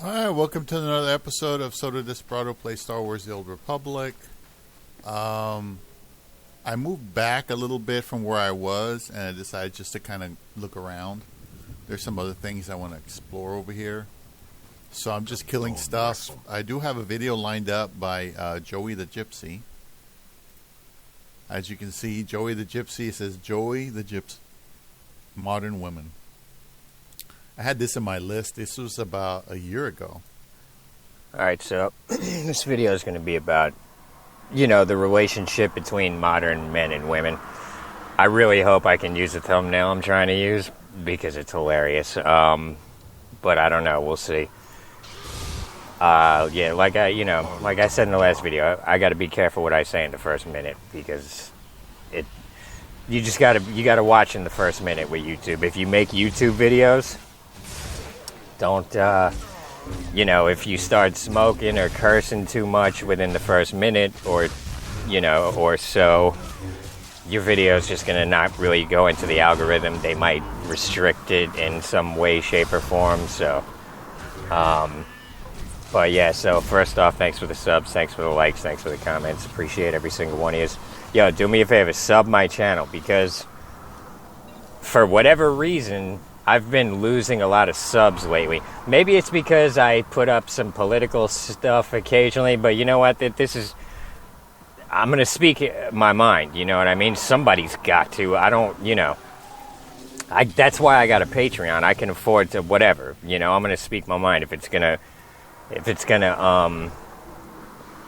Alright, welcome to another episode of Soto Desperado Play Star Wars The Old Republic. I moved back a little bit from where I was, and I decided just to kind of look around. There's some other things I want to explore over here. So I'm just killing stuff. I do have a video lined up by Joey the Gypsy. As you can see, Joey the Gypsy says, Joey the Gypsy, Modern Women. I had this in my list. This was about a year ago. Alright, so this video is going to be about, the relationship between modern men and women. I really hope I can use the thumbnail I'm trying to use because it's hilarious. But I don't know. We'll see. Like I said in the last video, I got to be careful what I say in the first minute because you gotta watch in the first minute with YouTube. If you make YouTube videos, don't, if you start smoking or cursing too much within the first minute or so, your video is just going to not really go into the algorithm. They might restrict it in some way, shape, or form. So, so first off, thanks for the subs, thanks for the likes, thanks for the comments. Appreciate every single one of you. Yo, do me a favor, sub my channel because for whatever reason, I've been losing a lot of subs lately. Maybe it's because I put up some political stuff occasionally, but you know what? I'm going to speak my mind, you know what I mean? Somebody's got to. That's why I got a Patreon. I can afford to whatever, I'm going to speak my mind.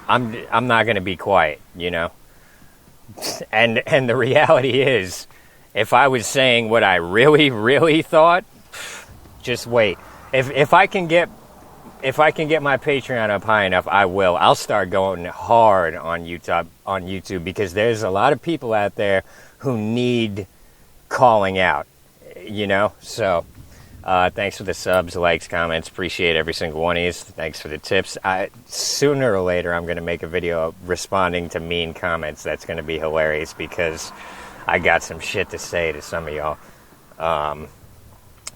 I'm not going to be quiet, And the reality is, if I was saying what I really, really thought, just wait. If I can get my Patreon up high enough, I will. I'll start going hard on YouTube because there's a lot of people out there who need calling out, So, thanks for the subs, likes, comments. Appreciate every single one of you. Thanks for the tips. Sooner or later, I'm going to make a video responding to mean comments. That's going to be hilarious because I got some shit to say to some of y'all.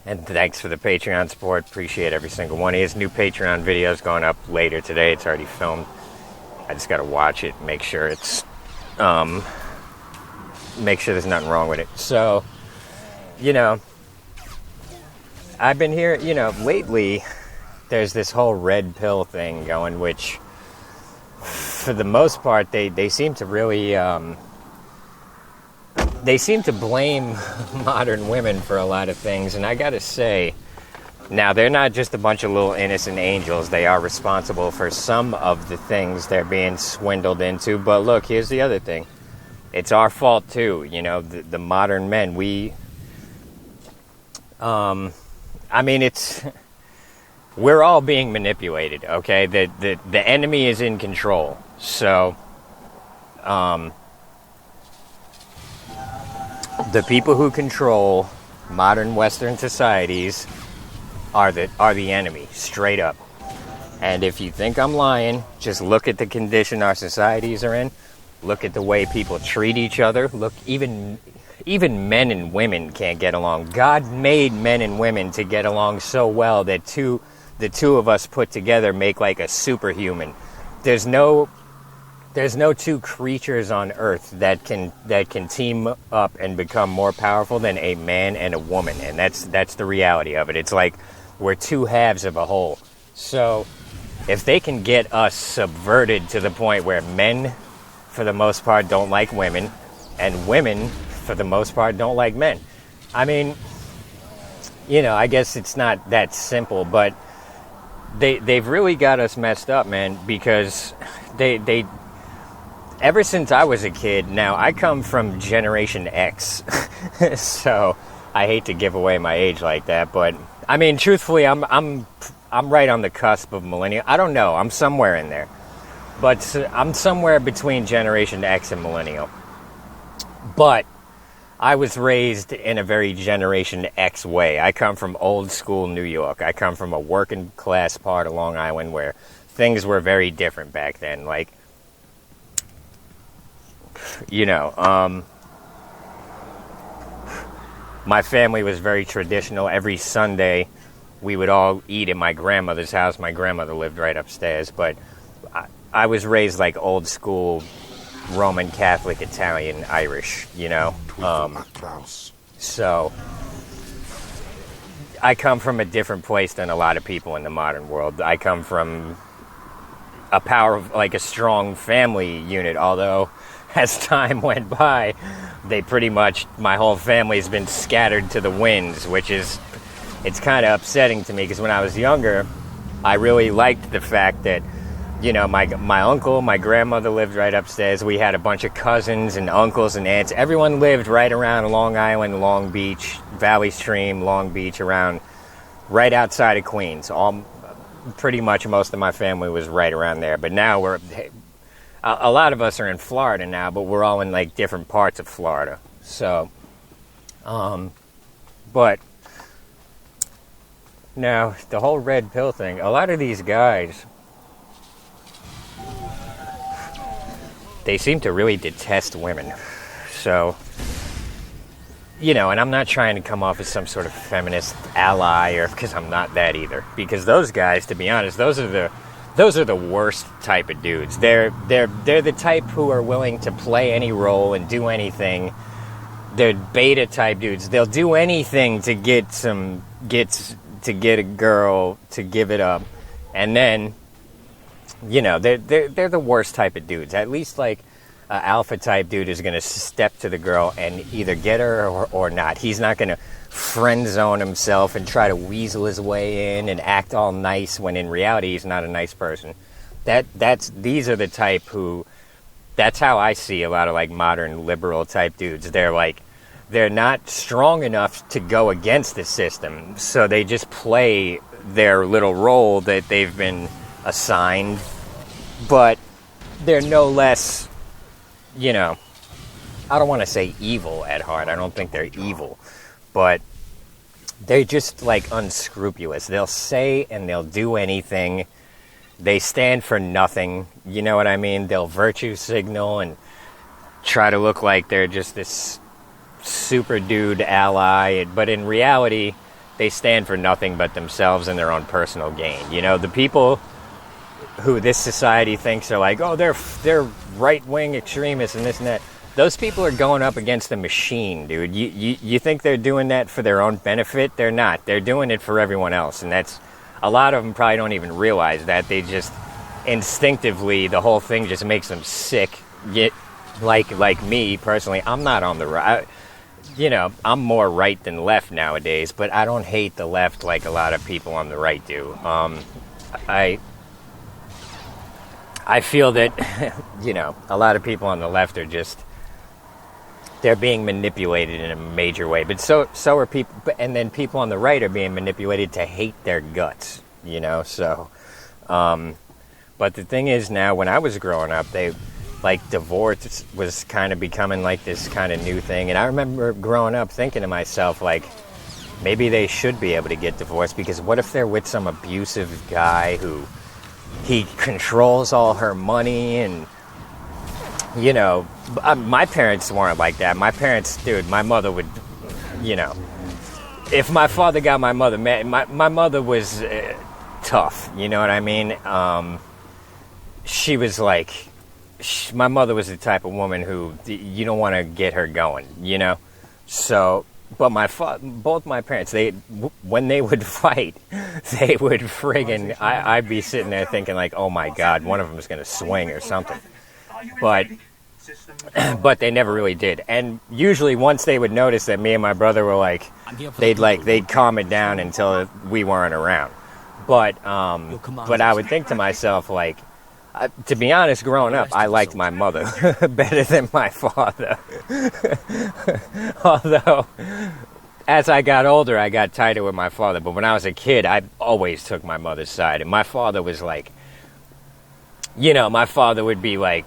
And thanks for the Patreon support. Appreciate every single one of you. New Patreon videos going up later today. It's already filmed. I just got to watch it, make sure make sure there's nothing wrong with it. So, I've been here, lately there's this whole red pill thing going, which for the most part, they seem to really, they seem to blame modern women for a lot of things, and I gotta say, now they're not just a bunch of little innocent angels. They are responsible for some of the things they're being swindled into. But look, here's the other thing: it's our fault too. The modern men. We're all being manipulated. Okay, the enemy is in control. So, the people who control modern Western societies are the enemy, straight up. And if you think I'm lying, just look at the condition our societies are in. Look at the way people treat each other. Look, even men and women can't get along. God made men and women to get along so well that the two of us put together make like a superhuman. There's no two creatures on earth that can team up and become more powerful than a man and a woman, and that's the reality of it. It's like we're two halves of a whole. So if they can get us subverted to the point where men, for the most part, don't like women, and women, for the most part, don't like men. I mean, I guess it's not that simple, but they've really got us messed up, man, because they ever since I was a kid, now I come from Generation X, so I hate to give away my age like that, but I mean, truthfully, I'm right on the cusp of millennial. I don't know, I'm somewhere in there, but I'm somewhere between Generation X and millennial. But I was raised in a very Generation X way. I come from old school New York. I come from a working class part of Long Island where things were very different back then. Like, my family was very traditional. Every Sunday, we would all eat at my grandmother's house. My grandmother lived right upstairs, but I was raised like old school Roman Catholic, Italian, Irish, you know. So I come from a different place than a lot of people in the modern world. I come from a strong family unit, although as time went by, my whole family's been scattered to the winds, which is, it's kind of upsetting to me, because when I was younger, I really liked the fact that, you know, my uncle, my grandmother lived right upstairs. We had a bunch of cousins and uncles and aunts. Everyone lived right around Long Island, Long Beach, Valley Stream, Long Beach, around right outside of Queens. Pretty much most of my family was right around there. But now a lot of us are in Florida now, but we're all in like different parts of Florida. So, but now the whole red pill thing, a lot of these guys, they seem to really detest women. So, you know, and I'm not trying to come off as some sort of feminist ally, or because I'm not that either. Because those guys, to be honest, those are the worst type of dudes. They're the type who are willing to play any role and do anything. They're beta type dudes. They'll do anything to get a girl to give it up, and then, you know, they're the worst type of dudes. At least like an alpha type dude is going to step to the girl and either get her or not. He's not going to friend zone himself and try to weasel his way in and act all nice when in reality he's not a nice person. These are the type who, that's how I see a lot of like modern liberal type dudes. They're not strong enough to go against the system, so they just play their little role that they've been assigned, but they're no less, you know, I don't want to say evil at heart. I don't think they're evil, but they're just like unscrupulous. They'll say and they'll do anything. They stand for nothing. You know what I mean? They'll virtue signal and try to look like they're just this super dude ally, but in reality, they stand for nothing but themselves and their own personal gain. You know, the people who this society thinks are like, oh, they're right-wing extremists and this and that. Those people are going up against the machine, dude. You think they're doing that for their own benefit? They're not. They're doing it for everyone else, and that's, a lot of them probably don't even realize that. They just instinctively, the whole thing just makes them sick. Yet, like me personally, I'm not on the right. You know, I'm more right than left nowadays, but I don't hate the left like a lot of people on the right do. I feel that, you know, a lot of people on the left are just, they're being manipulated in a major way. But so are people, and then people on the right are being manipulated to hate their guts, you know, so. But the thing is now, when I was growing up, divorce was kind of becoming like this kind of new thing. And I remember growing up thinking to myself, like, maybe they should be able to get divorced, because what if they're with some abusive guy who, he controls all her money, and, you know, my parents weren't like that. My parents, dude, my mother would, you know, if my father got my mother mad, my mother was tough, you know what I mean? She was like, my mother was the type of woman who you don't want to get her going, you know? So, but both my parents, when they would fight, they would friggin', I'd be sitting there thinking like, oh my God, one of them is going to swing or something. But they never really did. And usually once they would notice that me and my brother were like, they'd calm it down until we weren't around. But I would think to myself, like, to be honest, growing up, I liked my mother better than my father. Although, as I got older, I got tighter with my father. But when I was a kid, I always took my mother's side. And my father was like, you know, my father would be like,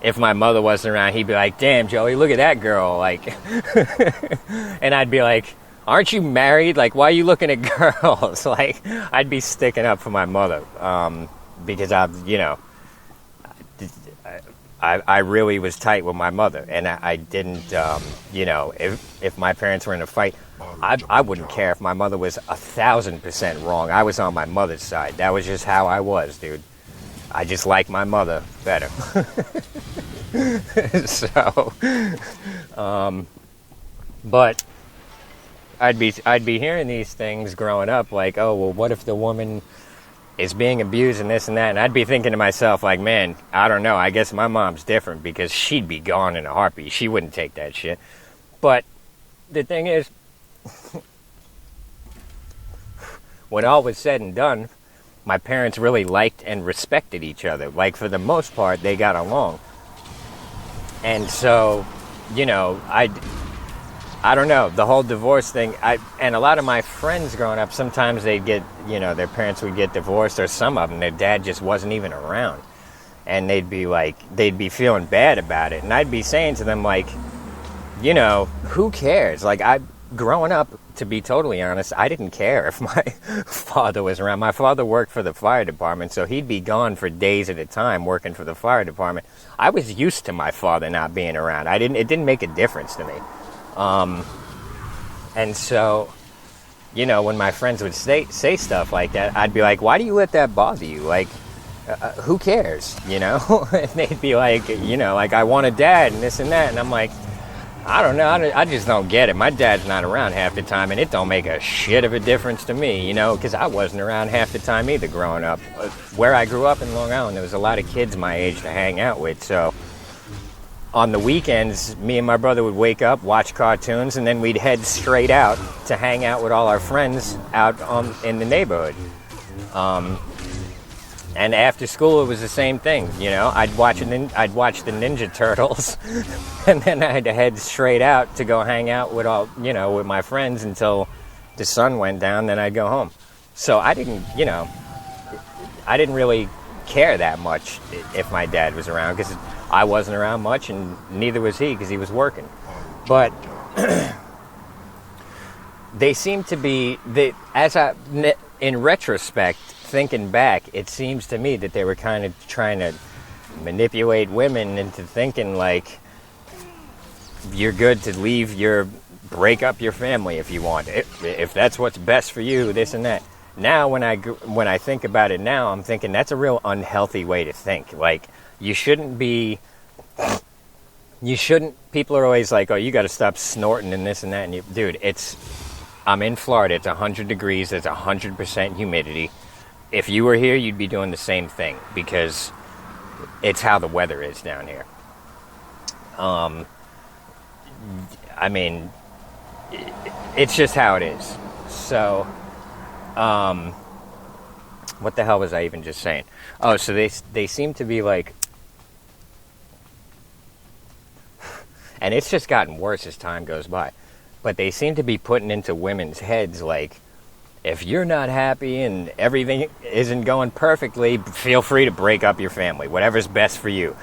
if my mother wasn't around, he'd be like, damn, Joey, look at that girl. Like, and I'd be like, aren't you married? Like, why are you looking at girls? Like, I'd be sticking up for my mother. Because I really was tight with my mother, and I didn't, if my parents were in a fight, I wouldn't care if my mother was 1,000% wrong. I was on my mother's side. That was just how I was, dude. I just like my mother better. So, but I'd be hearing these things growing up, like, oh, well, what if the woman is being abused and this and that? And I'd be thinking to myself, like, man, I don't know. I guess my mom's different because she'd be gone in a heartbeat. She wouldn't take that shit. But the thing is, when all was said and done, my parents really liked and respected each other. Like, for the most part, they got along. And so, I don't know, the whole divorce thing, and a lot of my friends growing up, sometimes they'd get, their parents would get divorced, or some of them, their dad just wasn't even around. And they'd be feeling bad about it. And I'd be saying to them, like, who cares? Like, growing up, to be totally honest, I didn't care if my father was around. My father worked for the fire department, so he'd be gone for days at a time working for the fire department. I was used to my father not being around. It didn't make a difference to me. And so, when my friends would say stuff like that, I'd be like, why do you let that bother you? Like, who cares, And they'd be like, like, I want a dad and this and that. And I'm like, I don't know. I just don't get it. My dad's not around half the time, and it don't make a shit of a difference to me, because I wasn't around half the time either growing up. Where I grew up in Long Island, there was a lot of kids my age to hang out with, so on the weekends, me and my brother would wake up, watch cartoons, and then we'd head straight out to hang out with all our friends out in the neighborhood. And after school, it was the same thing. I'd watch the Ninja Turtles, and then I'd head straight out to go hang out with with my friends until the sun went down. Then I'd go home. So I didn't really care that much if my dad was around, because I wasn't around much, and neither was he, because he was working. But they seem to be, in retrospect, thinking back, it seems to me that they were kind of trying to manipulate women into thinking, like, you're good to break up your family if you want, if that's what's best for you, this and that. Now, when I think about it now, I'm thinking that's a real unhealthy way to think. Like, people are always like, oh, you got to stop snorting and this and that. And dude, I'm in Florida. It's 100 degrees. There's 100% humidity. If you were here, you'd be doing the same thing, because it's how the weather is down here. I mean, it's just how it is. So, what the hell was I even just saying? Oh, so they seem to be like, and it's just gotten worse as time goes by, but they seem to be putting into women's heads, like, if you're not happy and everything isn't going perfectly, feel free to break up your family, whatever's best for you.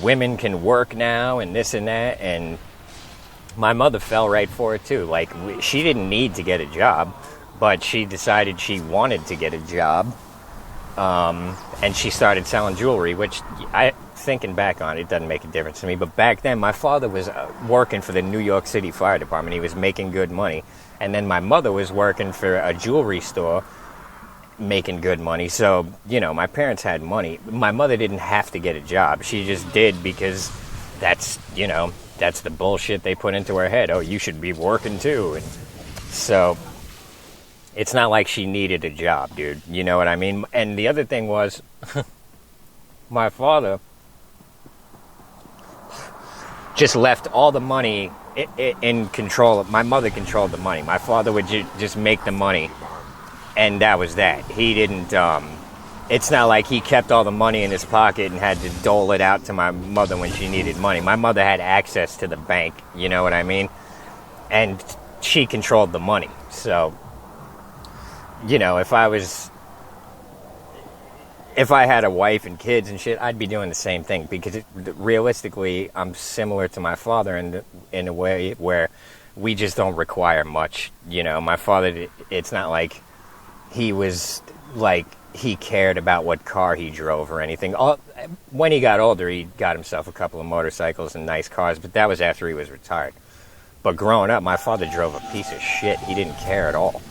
Women can work now and this and that, and my mother fell right for it too. Like, she didn't need to get a job, but she decided she wanted to get a job, and she started selling jewelry, which, thinking back on it, doesn't make a difference to me. But back then, my father was working for the New York City Fire Department. He was making good money. And then my mother was working for a jewelry store, making good money. So, my parents had money. My mother didn't have to get a job. She just did, because that's the bullshit they put into her head. Oh, you should be working too. And so it's not like she needed a job, dude. You know what I mean? And the other thing was, my father just left all the money in control. My mother controlled the money. My father would just make the money, and that was that. He didn't, it's not like he kept all the money in his pocket and had to dole it out to my mother when she needed money. My mother had access to the bank, you know what I mean? And she controlled the money. So, if I had a wife and kids and shit, I'd be doing the same thing, because realistically, I'm similar to my father in a way where we just don't require much. My father, it's not like he was like, he cared about what car he drove or anything. when he got older, he got himself a couple of motorcycles and nice cars, but that was after he was retired. But growing up, my father drove a piece of shit. He didn't care at all.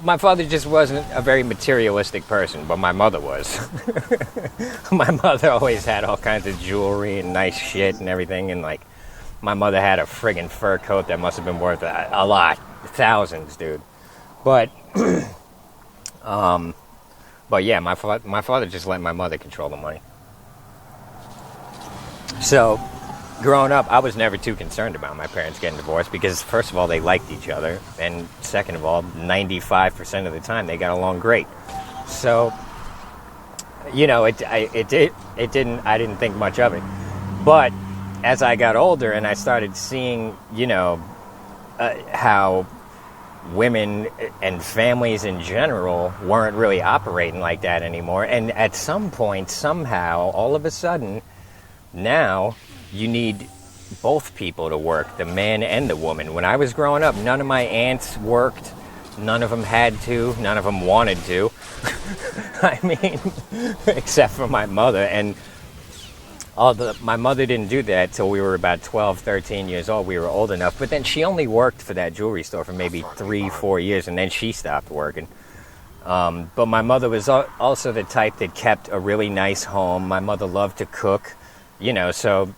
My father just wasn't a very materialistic person, but my mother was. My mother always had all kinds of jewelry and nice shit and everything, and like, my mother had a friggin' fur coat that must have been worth a lot, thousands, dude. But, but yeah, my father just let my mother control the money. So, growing up, I was never too concerned about my parents getting divorced because, first of all, they liked each other, and second of all, 95% of the time they got along great. So, you know, I didn't think much of it. But as I got older and I started seeing, you know, how women and families in general weren't really operating like that anymore, and at some point, somehow, all of a sudden, now you need both people to work, the man and the woman. When I was growing up, none of my aunts worked. None of them had to. None of them wanted to. I mean, except for my mother. And my mother didn't do that till we were about 12, 13 years old. We were old enough. But then she only worked for that jewelry store for maybe 3, 4 years, and then she stopped working. But my mother was also the type that kept a really nice home. My mother loved to cook, you know, so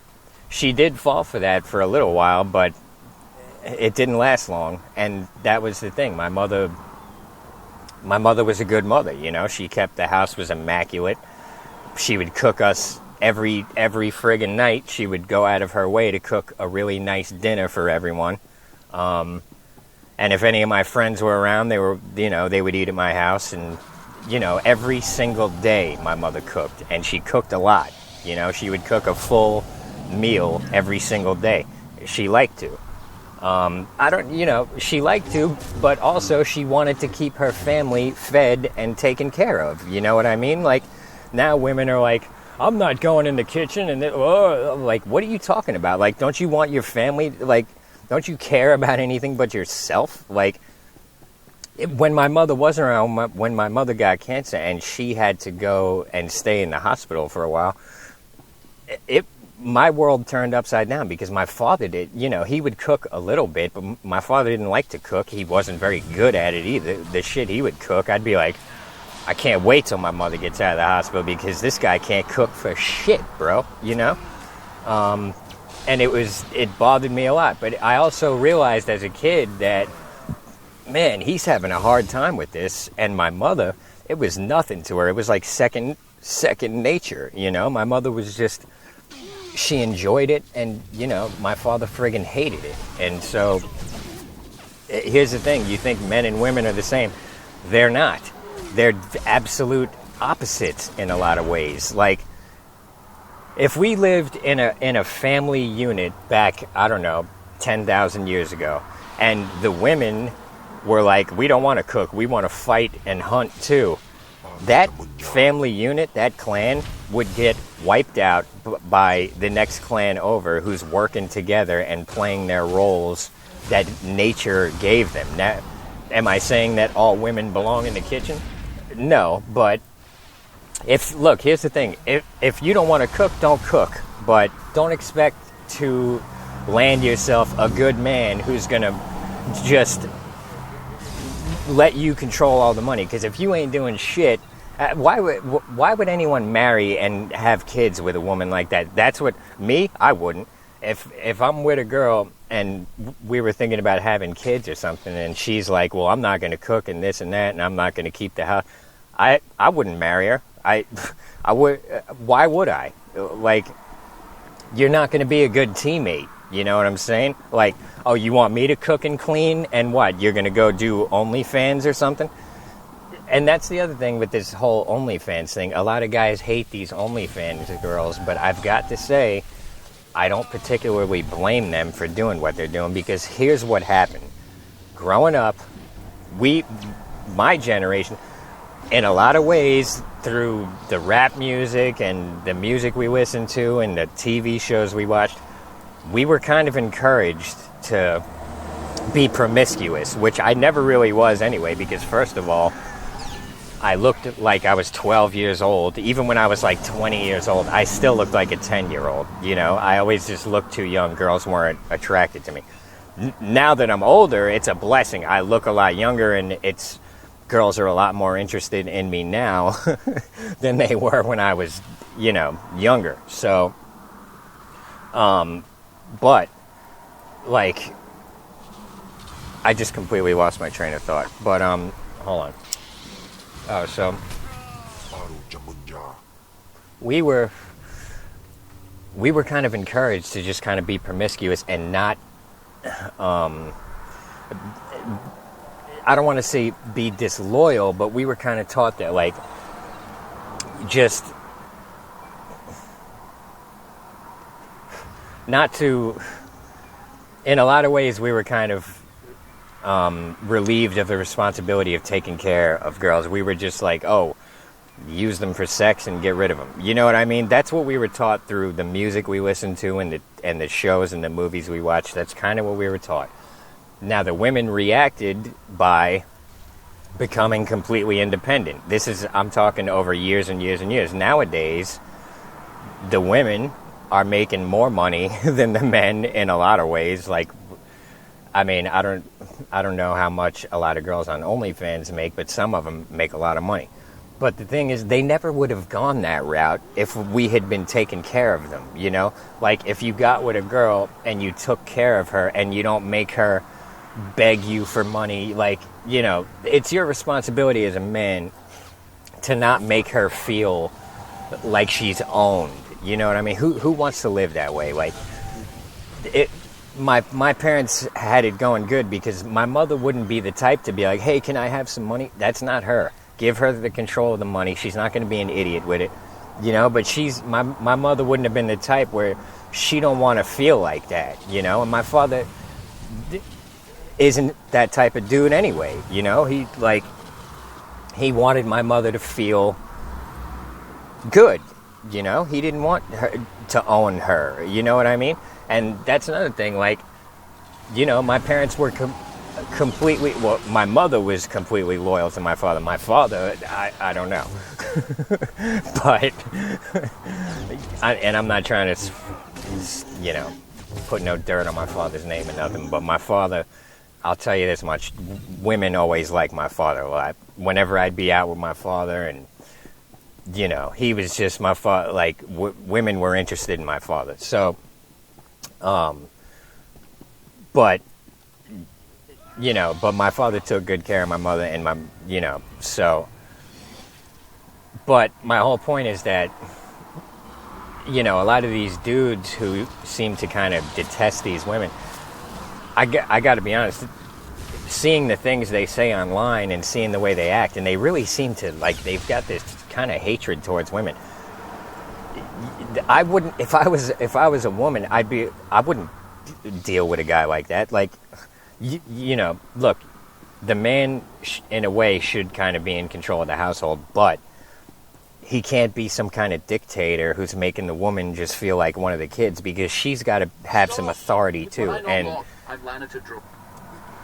she did fall for that for a little while, but it didn't last long. And that was the thing. My mother was a good mother, you know. She kept the house was immaculate. She would cook us every friggin' night. She would go out of her way to cook a really nice dinner for everyone. And if any of my friends were around, they would eat at my house. And, you know, every single day my mother cooked, and she cooked a lot. You know, she would cook a full meal every single day. She liked to. She liked to, but also she wanted to keep her family fed and taken care of. You know what I mean? Like, now women are like, I'm not going in the kitchen, and like, what are you talking about? Like, don't you want your family, like, don't you care about anything but yourself? Like, when my mother wasn't around, when my mother got cancer and she had to go and stay in the hospital for a while, my world turned upside down because my father did, you know, he would cook a little bit, but my father didn't like to cook. He wasn't very good at it either. The shit he would cook, I'd be like, I can't wait till my mother gets out of the hospital because this guy can't cook for shit, bro, you know? And it bothered me a lot. But I also realized as a kid that, man, he's having a hard time with this. And my mother, it was nothing to her. It was like second nature, you know? My mother was just, she enjoyed it, and, you know, my father friggin' hated it. And so, here's the thing. You think men and women are the same. They're not. They're absolute opposites in a lot of ways. Like, if we lived in a family unit back, I don't know, 10,000 years ago, and the women were like, we don't want to cook, we want to fight and hunt too, that family unit, that clan, would get wiped out by the next clan over who's working together and playing their roles that nature gave them. Now, am I saying that all women belong in the kitchen? No, but here's the thing. If you don't want to cook, don't cook. But don't expect to land yourself a good man who's going to just let you control all the money. Because if you ain't doing shit, why would anyone marry and have kids with a woman like that? That's what I wouldn't. If I'm with a girl and we were thinking about having kids or something, and she's like, well, I'm not going to cook and this and that, and I'm not going to keep the house, I wouldn't marry her. I would. Why would I? Like, you're not going to be a good teammate. You know what I'm saying? Like, oh, you want me to cook and clean, and what? You're going to go do OnlyFans or something? And that's the other thing with this whole OnlyFans thing. A lot of guys hate these OnlyFans girls, but I've got to say, I don't particularly blame them for doing what they're doing, because here's what happened. Growing up, my generation, in a lot of ways, through the rap music and the music we listened to and the TV shows we watched, we were kind of encouraged to be promiscuous, which I never really was anyway, because first of all, I looked like I was 12 years old. Even when I was like 20 years old, I still looked like a 10-year-old. You know, I always just looked too young. Girls weren't attracted to me. Now that I'm older, it's a blessing. I look a lot younger, and girls are a lot more interested in me now than they were when I was, you know, younger. So, but, like, I just completely lost my train of thought. But, hold on. Oh, so we were kind of encouraged to just kind of be promiscuous and not, I don't want to say be disloyal, but we were kind of taught that, like, just not to, in a lot of ways, we were kind of relieved of the responsibility of taking care of girls. We were just like, oh, use them for sex and get rid of them. You know what I mean? That's what we were taught through the music we listened to and the shows and the movies we watched. That's kind of what we were taught. Now, the women reacted by becoming completely independent. I'm talking over years and years and years. Nowadays, the women are making more money than the men in a lot of ways. Like, I mean, I don't know how much a lot of girls on OnlyFans make, but some of them make a lot of money. But the thing is, they never would have gone that route if we had been taking care of them, you know? Like, if you got with a girl and you took care of her and you don't make her beg you for money, like, you know, it's your responsibility as a man to not make her feel like she's owned. You know what I mean? Who wants to live that way? Like, my parents had it going good because my mother wouldn't be the type to be like, hey, can I have some money? That's not her. Give her the control of the money. She's not going to be an idiot with it, you know. But my mother wouldn't have been the type where she don't want to feel like that, you know. And my father isn't that type of dude anyway, you know. He wanted my mother to feel good, you know. He didn't want her to own her, you know what I mean? And that's another thing, like, you know, my parents were completely, well, my mother was completely loyal to my father. My father, I don't know. But, and I'm not trying to, you know, put no dirt on my father's name or nothing, but my father, I'll tell you this much, women always liked my father a lot. Whenever I'd be out with my father and, you know, he was just my father, like, women were interested in my father. So, but, you know, but my father took good care of my mother and my, you know, so, but my whole point is that, you know, a lot of these dudes who seem to kind of detest these women, I got to be honest, seeing the things they say online and seeing the way they act, and they really seem to, like, they've got this kind of hatred towards women. I wouldn't, if I was a woman, I wouldn't deal with a guy like that. Like, you know, look, the man in a way should kind of be in control of the household, but he can't be some kind of dictator who's making the woman just feel like one of the kids, because she's got to have some authority too. And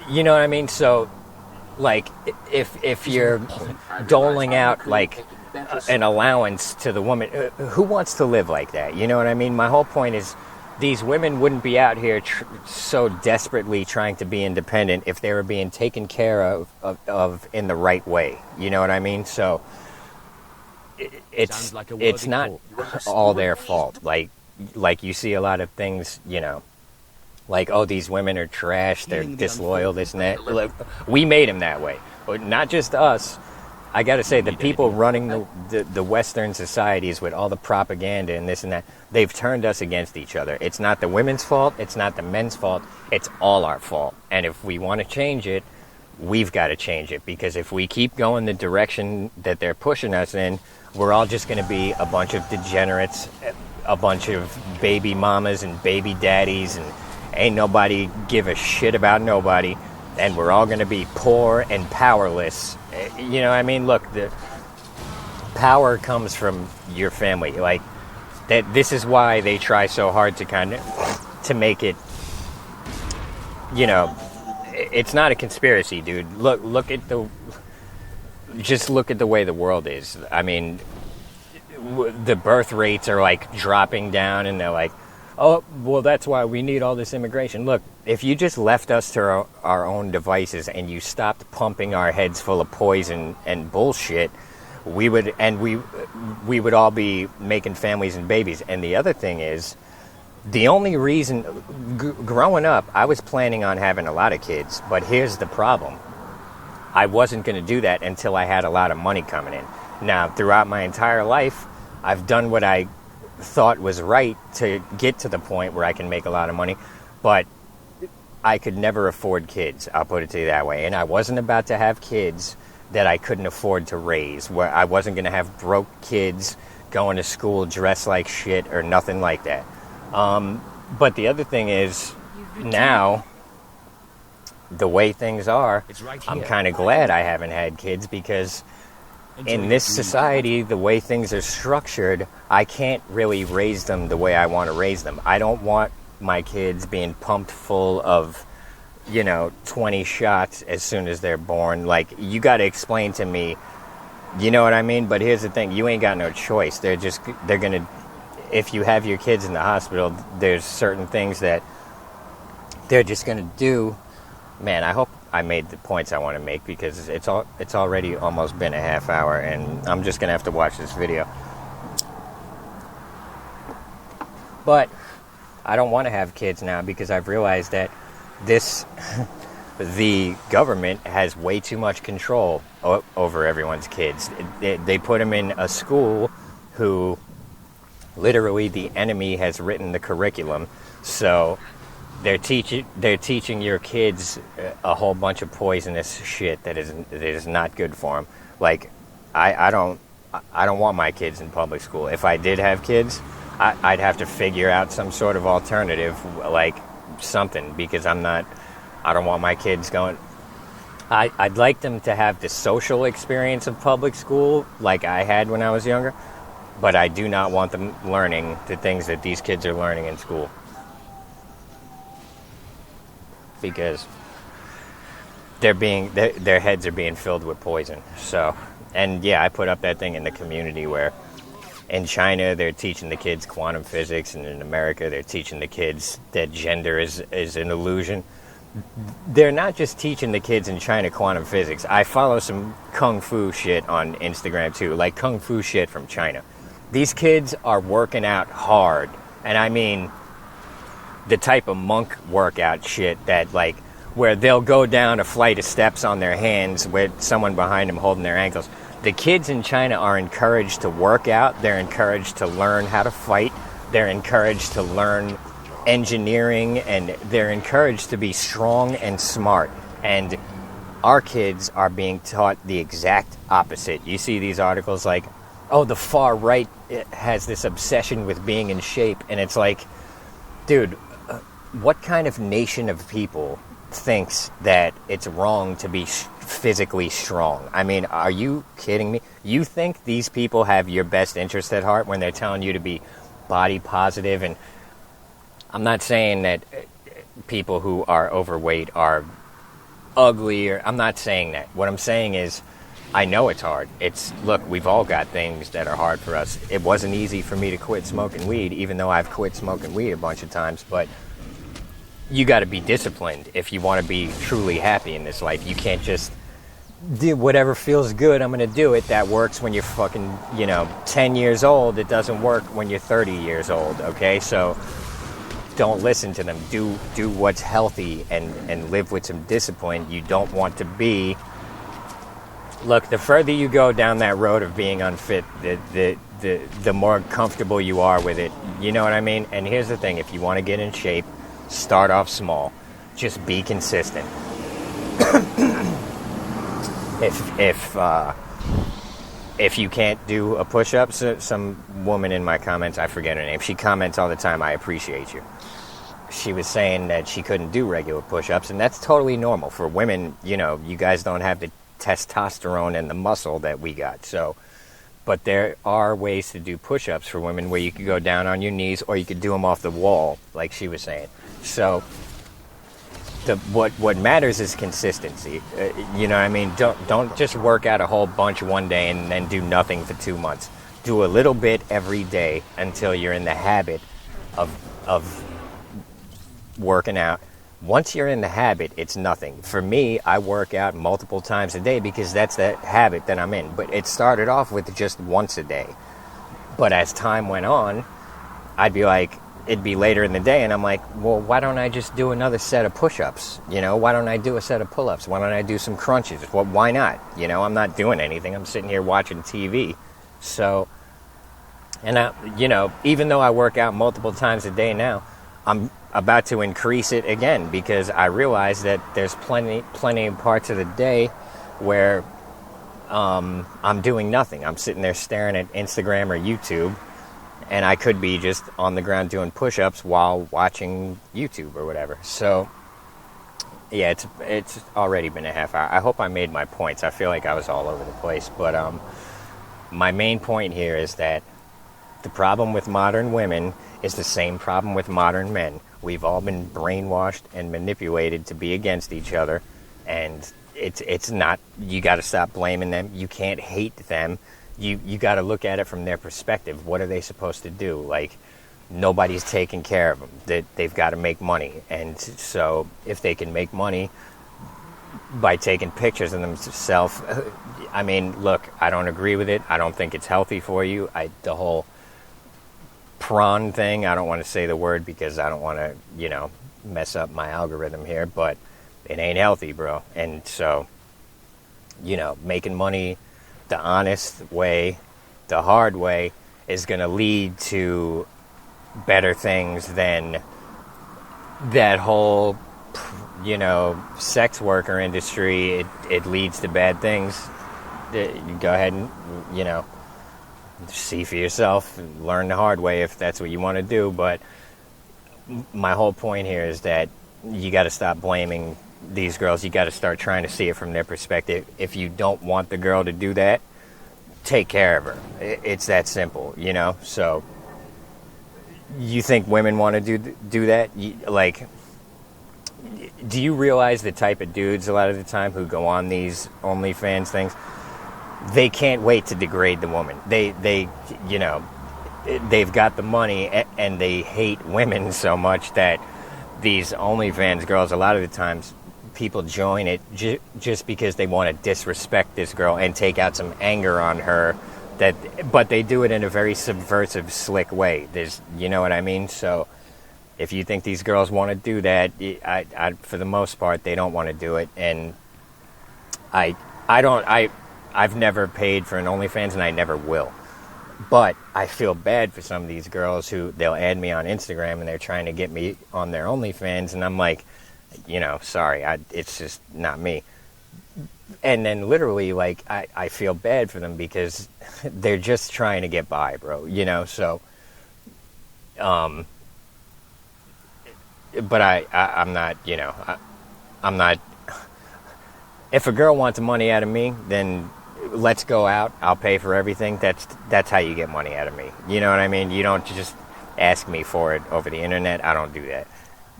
you know what I mean? So, like, if you're doling out like an allowance to the woman, who wants to live like that? You know what I mean? My whole point is, these women wouldn't be out here so desperately trying to be independent if they were being taken care of in the right way. You know what I mean? So it's not all their fault. Like you see a lot of things, you know, like, oh, these women are trash, they're disloyal, this and that. Like, we made them that way. But not just us. I got to say, the people running the Western societies with all the propaganda and this and that, they've turned us against each other. It's not the women's fault. It's not the men's fault. It's all our fault. And if we want to change it, we've got to change it. Because if we keep going the direction that they're pushing us in, we're all just going to be a bunch of degenerates, a bunch of baby mamas and baby daddies, and ain't nobody give a shit about nobody. And we're all going to be poor and powerless. You know what I mean? Look, the power comes from your family. Like, that. This is why they try so hard to make it, you know, it's not a conspiracy, dude. Look at just look at the way the world is. I mean, the birth rates are like dropping down, and they're like, oh, well, that's why we need all this immigration. Look, if you just left us to our own devices and you stopped pumping our heads full of poison and bullshit, we would all be making families and babies. And the other thing is, the only reason, growing up, I was planning on having a lot of kids, but here's the problem. I wasn't going to do that until I had a lot of money coming in. Now, throughout my entire life, I've done what I thought was right to get to the point where I can make a lot of money, but I could never afford kids, I'll put it to you that way. And I wasn't about to have kids that I couldn't afford to raise, where I wasn't going to have broke kids going to school dressed like shit or nothing like that. But the other thing is, now, the way things are, I'm kind of glad I haven't had kids, because in this society, the way things are structured, I can't really raise them the way I want to raise them. I don't want my kids being pumped full of, 20 shots as soon as they're born. Like, you got to explain to me, you know what I mean? But here's the thing, you ain't got no choice. They're going to, if you have your kids in the hospital, there's certain things that they're just going to do. Man, I hope I made the points I want to make, because it's already almost been a half hour, and I'm just going to have to watch this video. But I don't want to have kids now, because I've realized that the government has way too much control over everyone's kids. They put them in a school who literally the enemy has written the curriculum, so they're teaching your kids a whole bunch of poisonous shit that is not good for them. Like, I don't want my kids in public school. If I did have kids, I'd have to figure out some sort of alternative, like something, because I don't want my kids going. I'd like them to have the social experience of public school like I had when I was younger, but I do not want them learning the things that these kids are learning in school, because their heads are being filled with poison. So, and yeah, I put up that thing in the community where in China they're teaching the kids quantum physics, and in America they're teaching the kids that gender is an illusion. They're not just teaching the kids in China quantum physics. I follow some kung fu shit on Instagram too, like kung fu shit from China. These kids are working out hard, and I mean the type of monk workout shit that, like, where they'll go down a flight of steps on their hands with someone behind them holding their ankles. The kids in China are encouraged to work out. They're encouraged to learn how to fight. They're encouraged to learn engineering, and they're encouraged to be strong and smart. And our kids are being taught the exact opposite. You see these articles like, oh, the far right has this obsession with being in shape. And it's like, dude, what kind of nation of people thinks that it's wrong to be physically strong? I mean, are you kidding me? You think these people have your best interest at heart when they're telling you to be body positive? And I'm not saying that people who are overweight are ugly, or I'm not saying that. What I'm saying is, I know it's hard. Look, we've all got things that are hard for us. It wasn't easy for me to quit smoking weed, even though I've quit smoking weed a bunch of times, but you got to be disciplined if you want to be truly happy in this life. You can't just do whatever feels good, I'm going to do it. That works when you're fucking, 10 years old. It doesn't work when you're 30 years old, okay? So don't listen to them. Do what's healthy and live with some discipline. You don't want to be... Look, the further you go down that road of being unfit, the more comfortable you are with it. You know what I mean? And here's the thing. If you want to get in shape, start off small. Just be consistent. If you can't do a push-up, some woman in my comments, I forget her name, she comments all the time, I appreciate you. She was saying that she couldn't do regular push-ups, and that's totally normal. For women, you guys don't have the testosterone and the muscle that we got. So, but there are ways to do push-ups for women where you could go down on your knees, or you could do them off the wall, like she was saying. So what matters is consistency. You know what I mean? Don't just work out a whole bunch one day and then do nothing for 2 months. Do a little bit every day until you're in the habit of working out. Once you're in the habit, it's nothing. For me, I work out multiple times a day because that's the habit that I'm in. But it started off with just once a day. But as time went on, I'd be like, it'd be later in the day, and I'm like, well, why don't I just do another set of push-ups? You know, why don't I do a set of pull-ups? Why don't I do some crunches? Well, why not? You know, I'm not doing anything. I'm sitting here watching TV. So, and even though I work out multiple times a day now, I'm about to increase it again because I realize that there's plenty of parts of the day where I'm doing nothing. I'm sitting there staring at Instagram or YouTube, and I could be just on the ground doing push-ups while watching YouTube or whatever. So, yeah, it's already been a half hour. I hope I made my points. I feel like I was all over the place. But my main point here is that the problem with modern women is the same problem with modern men. We've all been brainwashed and manipulated to be against each other, and it's not. You got to stop blaming them. You can't hate them. You got to look at it from their perspective. What are they supposed to do? Like, nobody's taking care of them. They've got to make money, and so if they can make money by taking pictures of themselves, I mean, look, I don't agree with it. I don't think it's healthy for you. The whole prawn thing, I don't want to say the word because I don't want to, mess up my algorithm here, but it ain't healthy, bro. And so, making money the honest way, the hard way, is going to lead to better things than that whole, sex worker industry. It leads to bad things. You go ahead and, see for yourself, learn the hard way if that's what you want to do. But my whole point here is that you got to stop blaming these girls. You got to start trying to see it from their perspective. If you don't want the girl to do that, take care of her. It's that simple, So you think women want to do that? Do you realize the type of dudes a lot of the time who go on these OnlyFans things? They can't wait to degrade the woman. They've got the money and they hate women so much that these OnlyFans girls, a lot of the times, people join it just because they want to disrespect this girl and take out some anger on her. But they do it in a very subversive, slick way. You know what I mean? So if you think these girls want to do that, I for the most part, they don't want to do it. And I've never paid for an OnlyFans, and I never will. But I feel bad for some of these girls who they'll add me on Instagram and they're trying to get me on their OnlyFans, and I'm like, sorry, it's just not me. And then literally, I feel bad for them because they're just trying to get by, bro. So, but I'm not, I'm not. If a girl wants money out of me, then let's go out. I'll pay for everything. That's how you get money out of me. You know what I mean? You don't just ask me for it over the internet. I don't do that.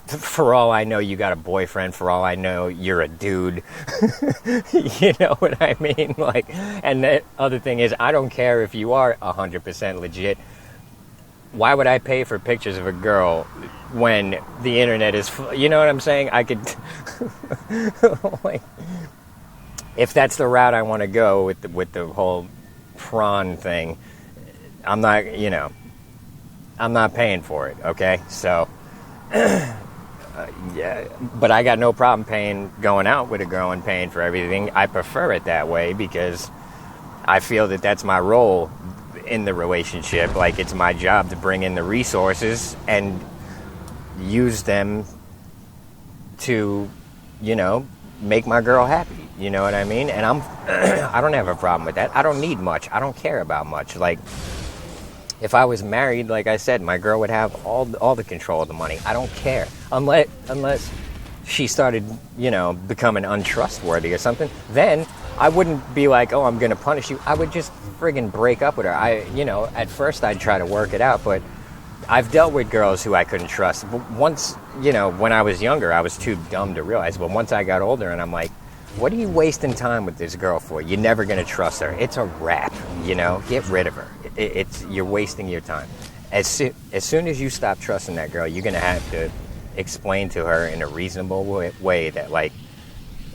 For all I know, you got a boyfriend. For all I know, you're a dude. You know what I mean? And the other thing is, I don't care if you are 100% legit. Why would I pay for pictures of a girl when the internet is, you know what I'm saying? I could, if that's the route I want to go with the whole prawn thing, I'm not, I'm not paying for it, okay? So, yeah, but I got no problem going out with a girl and paying for everything. I prefer it that way because I feel that that's my role in the relationship. It's my job to bring in the resources and use them to, make my girl happy. You know what I mean? And I don't have a problem with that. I don't need much. I don't care about much. If I was married, like I said, my girl would have all the control of the money. I don't care. Unless she started, becoming untrustworthy or something, then I wouldn't be like, oh, I'm going to punish you. I would just friggin' break up with her. At first I'd try to work it out, but I've dealt with girls who I couldn't trust. But once, when I was younger, I was too dumb to realize. But once I got older, and I'm like, what are you wasting time with this girl for? You're never going to trust her. It's a wrap, Get rid of her. You're wasting your time. As soon as you stop trusting that girl, you're going to have to explain to her in a reasonable way that, like,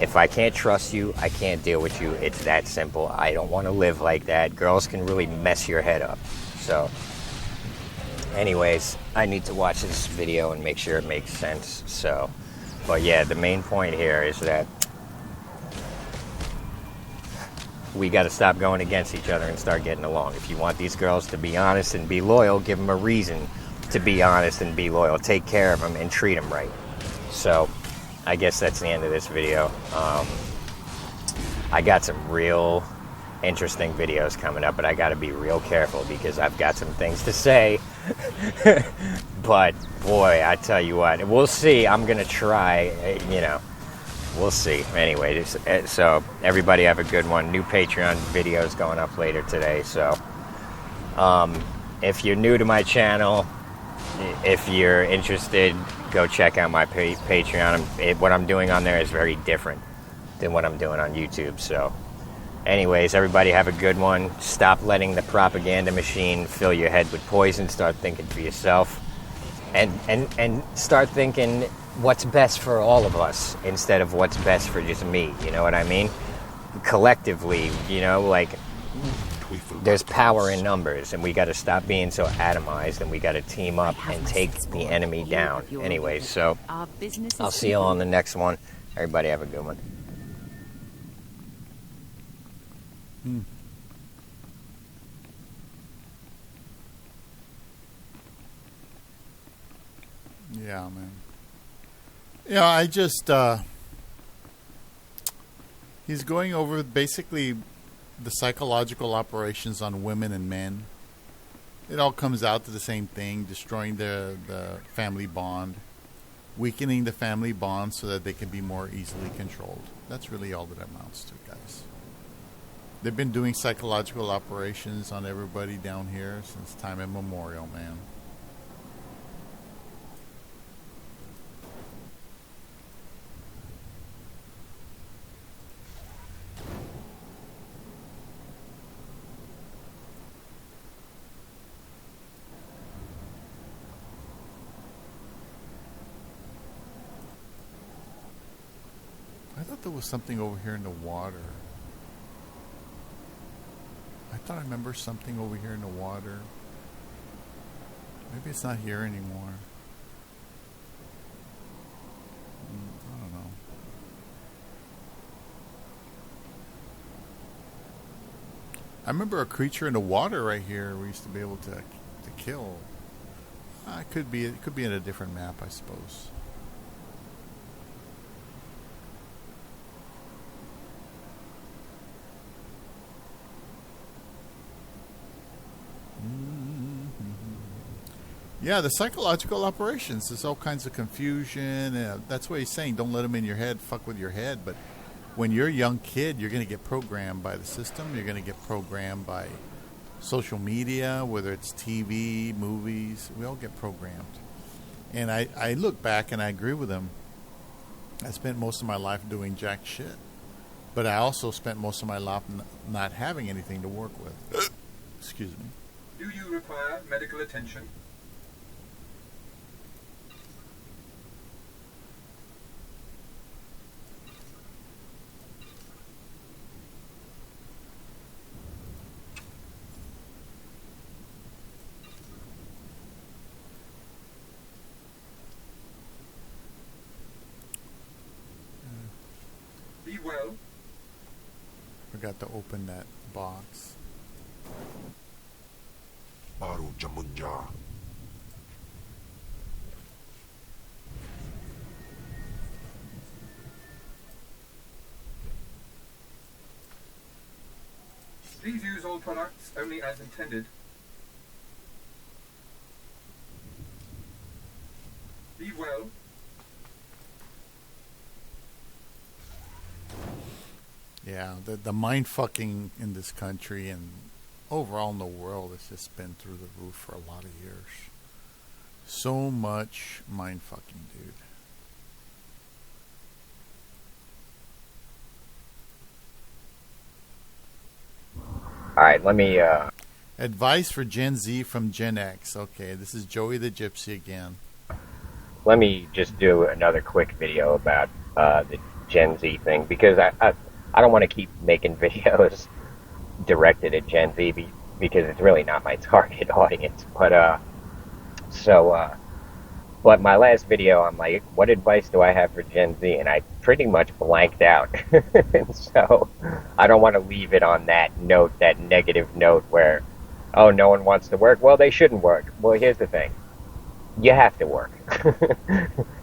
if I can't trust you, I can't deal with you. It's that simple. I don't want to live like that. Girls can really mess your head up. So, anyways, I need to watch this video and make sure it makes sense. So, but yeah, the main point here is that we got to stop going against each other and start getting along. If you want these girls to be honest and be loyal, give them a reason to be honest and be loyal. Take care of them and treat them right. So, I guess that's the end of this video. I got some real interesting videos coming up, but I got to be real careful because I've got some things to say. But, boy, I tell you what, we'll see. I'm going to try, we'll see. Anyway, so everybody have a good one. New Patreon videos going up later today. So if you're new to my channel, if you're interested, go check out my Patreon. What I'm doing on there is very different than what I'm doing on YouTube. So anyways, everybody have a good one. Stop letting the propaganda machine fill your head with poison. Start thinking for yourself. And start thinking what's best for all of us instead of what's best for just me. You know what I mean? Collectively, there's power in numbers, and we got to stop being so atomized, and we got to team up and take the enemy down. Anyway, so I'll see you all on the next one. Everybody have a good one. Yeah, man. Yeah, I just, he's going over basically the psychological operations on women and men. It all comes out to the same thing, destroying the family bond, weakening the family bond so that they can be more easily controlled. That's really all that amounts to, guys. They've been doing psychological operations on everybody down here since time immemorial, man. I thought there was something over here in the water. I thought I remember something over here in the water. Maybe it's not here anymore. I don't know. I remember a creature in the water right here we used to be able to kill. It could be in a different map, I suppose. Yeah, the psychological operations. There's all kinds of confusion. That's what he's saying. Don't let them in your head. Fuck with your head. But when you're a young kid, you're going to get programmed by the system. You're going to get programmed by social media, whether it's TV, movies. We all get programmed. And I look back and I agree with him. I spent most of my life doing jack shit. But I also spent most of my life not having anything to work with. Excuse me. Do you require medical attention? Be well. Forgot to open that box. Baru Jamunja. Please use all products only as intended. Be well. Yeah, the mind fucking in this country and overall in the world has just been through the roof for a lot of years. So much mind fucking, dude. All right, let me Advice for Gen Z from Gen X. Okay, this is Joey the Gypsy again. just do another quick video about the Gen Z thing, because I don't want to keep making videos directed at Gen Z because it's really not my target audience. But my last video, I'm like, what advice do I have for Gen Z? And I pretty much blanked out. And so I don't want to leave it on that note, that negative note where, oh, no one wants to work. Well, they shouldn't work. Well, here's the thing. You have to work.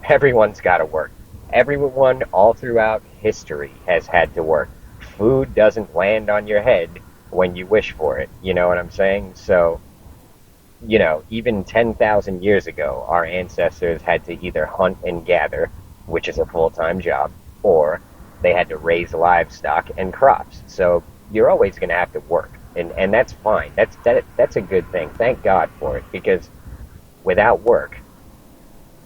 Everyone's got to work. Everyone all throughout history has had to work. Food doesn't land on your head when you wish for it. You know what I'm saying? So, even 10,000 years ago, our ancestors had to either hunt and gather, which is a full-time job, or they had to raise livestock and crops. So you're always going to have to work, and that's fine. That's a good thing. Thank God for it, because without work,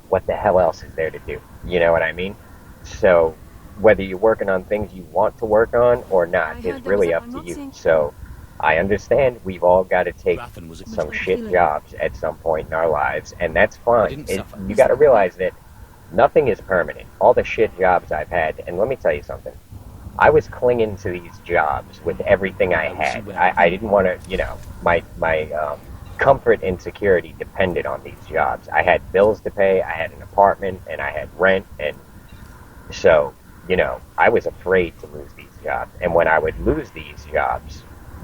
what the hell else is there to do? You know what I mean? So whether you're working on things you want to work on or not is really up to you. So I understand we've all got to take some shit jobs at some point in our lives, and that's fine. You got to realize that nothing is permanent. All the shit jobs I've had, and let me tell you something, I was clinging to these jobs with everything I had. I didn't want to, my comfort and security depended on these jobs. I had bills to pay, I had an apartment, and I had rent, and so, I was afraid to lose these jobs. And when I would lose these jobs,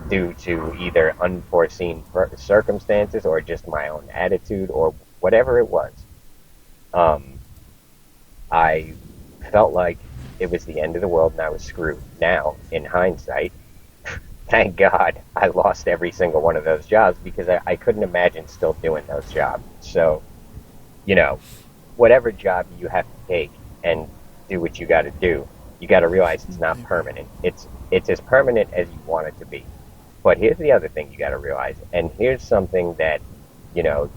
due to either unforeseen circumstances or just my own attitude or whatever it was, I felt like it was the end of the world and I was screwed. Now, in hindsight, thank God I lost every single one of those jobs, because I couldn't imagine still doing those jobs. So, whatever job you have to take and do what you got to do, you got to realize it's not permanent. It's as permanent as you want it to be. But here's the other thing you got to realize, and here's something that,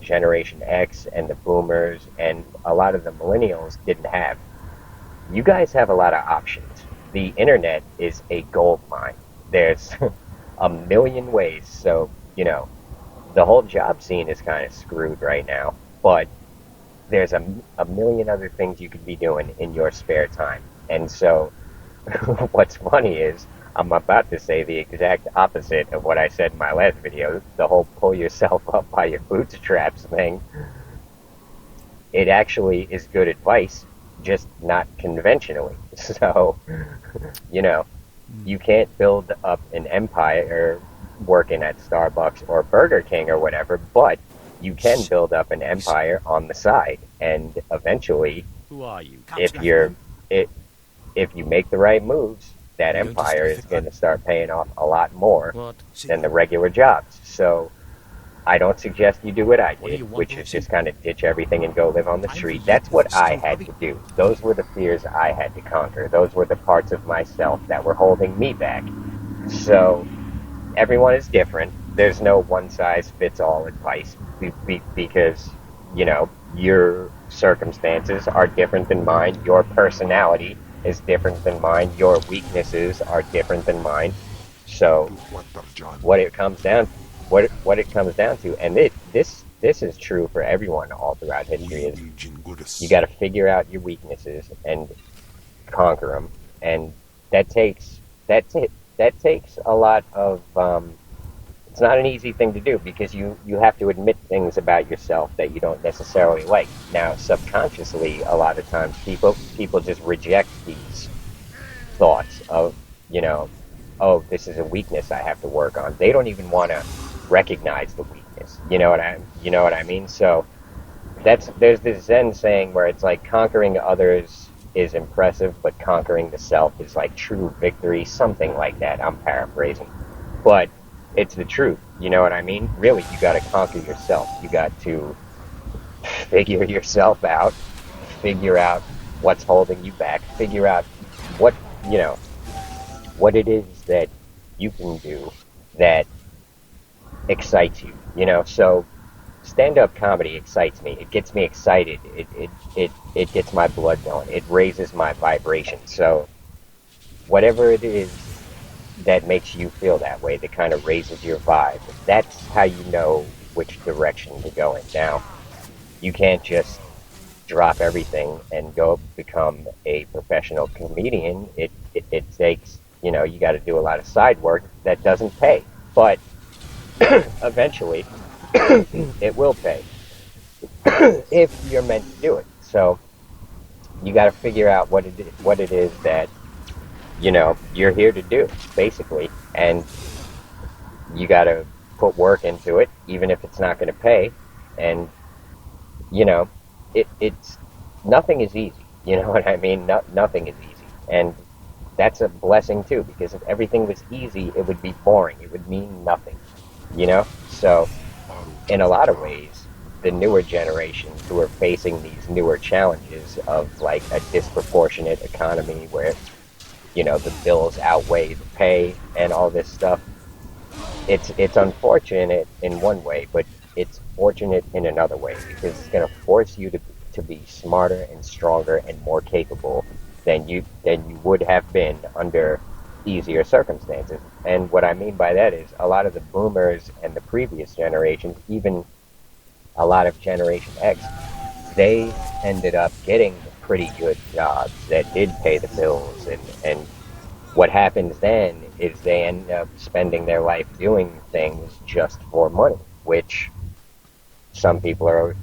Generation X and the boomers and a lot of the millennials didn't have. You guys have a lot of options. The internet is a gold mine. There's a million ways. So, the whole job scene is kind of screwed right now. But there's a million other things you could be doing in your spare time. And so what's funny is I'm about to say the exact opposite of what I said in my last video, the whole pull yourself up by your bootstraps thing. It actually is good advice, just not conventionally. So, you can't build up an empire working at Starbucks or Burger King or whatever, but you can build up an empire on the side. And eventually, Who are you? if you make the right moves, that empire is going to start paying off a lot more than the regular jobs. So I don't suggest you do what I did, which is just kind of ditch everything and go live on the street. That's what I had to do. Those were the fears I had to conquer. Those were the parts of myself that were holding me back. So everyone is different. There's no one-size-fits-all advice because, your circumstances are different than mine. Your personality is different than mine. Your weaknesses are different than mine. So what it comes down to, and this is true for everyone all throughout history, is you got to figure out your weaknesses and conquer them, and that takes a lot of. It's not an easy thing to do, because you have to admit things about yourself that you don't necessarily like. Now, subconsciously, a lot of times people just reject these thoughts of, oh, this is a weakness I have to work on. They don't even want to recognize the weakness. You know what I mean? So there's this Zen saying where it's like conquering others is impressive, but conquering the self is like true victory, something like that. I'm paraphrasing, but it's the truth. You know what I mean? Really, you got to conquer yourself. You got to figure yourself out, figure out what's holding you back, figure out what it is that you can do that excites you. So stand-up comedy excites me. It gets me excited. It gets my blood going. It raises my vibration. So whatever it is that makes you feel that way, that kind of raises your vibe, that's how you know which direction to go in. Now, you can't just drop everything and go become a professional comedian. It takes, you got to do a lot of side work that doesn't pay. But eventually, it will pay if you're meant to do it. So you got to figure out what it is that you're here to do, basically, and you got to put work into it, even if it's not going to pay. And you know, it's nothing is easy. You know what I mean? Nothing is easy, and that's a blessing too. Because if everything was easy, it would be boring. It would mean nothing. So in a lot of ways, the newer generations who are facing these newer challenges of like a disproportionate economy where the bills outweigh the pay and all this stuff. It's unfortunate in one way, but it's fortunate in another way because it's going to force you to be smarter and stronger and more capable than you would have been under easier circumstances. And what I mean by that is a lot of the boomers and the previous generations, even a lot of Generation X, they ended up getting pretty good jobs that did pay the bills, and what happens then is they end up spending their life doing things just for money, which some people are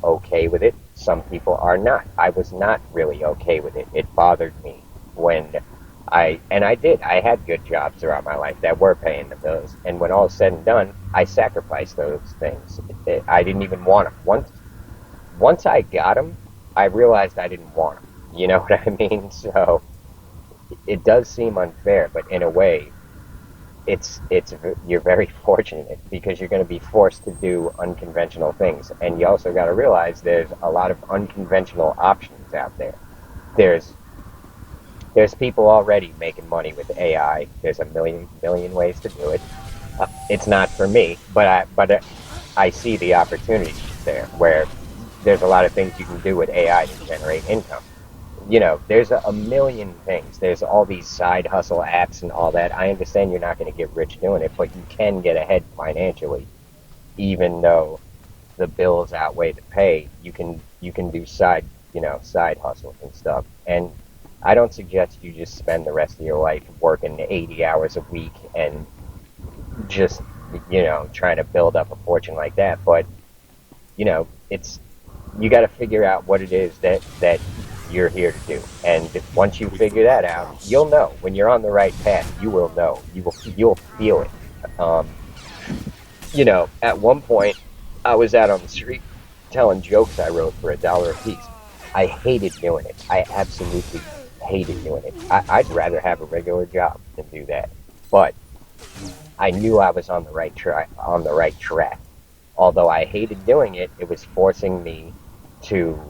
okay with it, some people are not. I was not really okay with it. It bothered me when I had good jobs throughout my life that were paying the bills, and when all is said and done, I sacrificed those things. I didn't even want them. Once I got them, I realized I didn't want them. You know what I mean? So it does seem unfair, but in a way, you're very fortunate because you're going to be forced to do unconventional things, and you also got to realize there's a lot of unconventional options out there. There's people already making money with AI. There's a million ways to do it. It's not for me, but I see the opportunities there where there's a lot of things you can do with AI to generate income. There's a million things. There's all these side hustle apps and all that. I understand you're not going to get rich doing it, but you can get ahead financially, even though the bills outweigh the pay. You can do side hustles and stuff. And I don't suggest you just spend the rest of your life working 80 hours a week and just trying to build up a fortune like that. But it's you got to figure out what it is that you're here to do. And once you figure that out, you'll know. When you're on the right path, you will know. You'll feel it. At one point, I was out on the street telling jokes I wrote for $1 a piece. I hated doing it. I absolutely hated doing it. I'd rather have a regular job than do that. But I knew I was on the right track. Although I hated doing it, it was forcing me to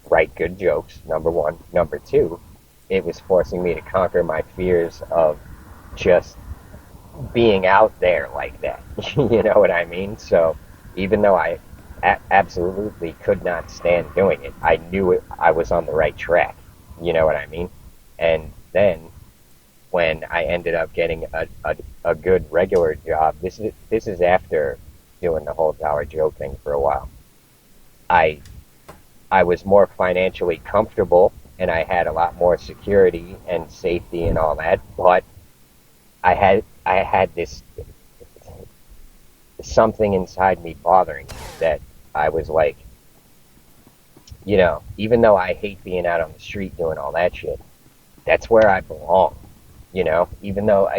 write good jokes, number one. Number two, it was forcing me to conquer my fears of just being out there like that. You know what I mean? So even though I absolutely could not stand doing it, I knew I was on the right track. You know what I mean? And then when I ended up getting a good regular job, this is after doing the whole dollar joke thing for a while. I was more financially comfortable, and I had a lot more security and safety and all that, but I had this something inside me bothering me that I was like, even though I hate being out on the street doing all that shit, that's where I belong. Even though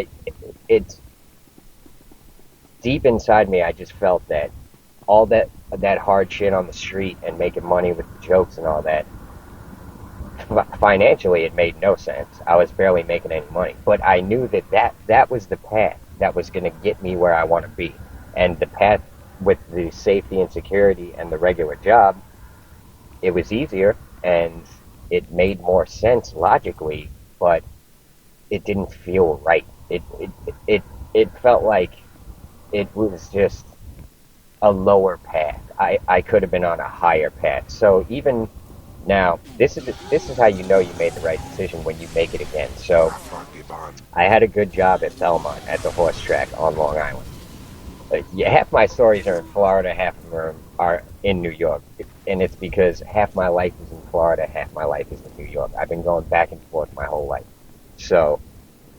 it's deep inside me, I just felt that all that hard shit on the street and making money with the jokes and all that, financially it made no sense. I was barely making any money, but I knew that was the path that was going to get me where I want to be. And the path with the safety and security and the regular job, it was easier and it made more sense logically, but it didn't feel right. It felt like it was just a lower path. I could have been on a higher path. So even now, this is how you know you made the right decision when you make it again. So Afagiban. I had a good job at Belmont at the horse track on Long Island. Yeah, half my stories are in Florida, half of them are in New York. And it's because half my life is in Florida, half my life is in New York. I've been going back and forth my whole life. So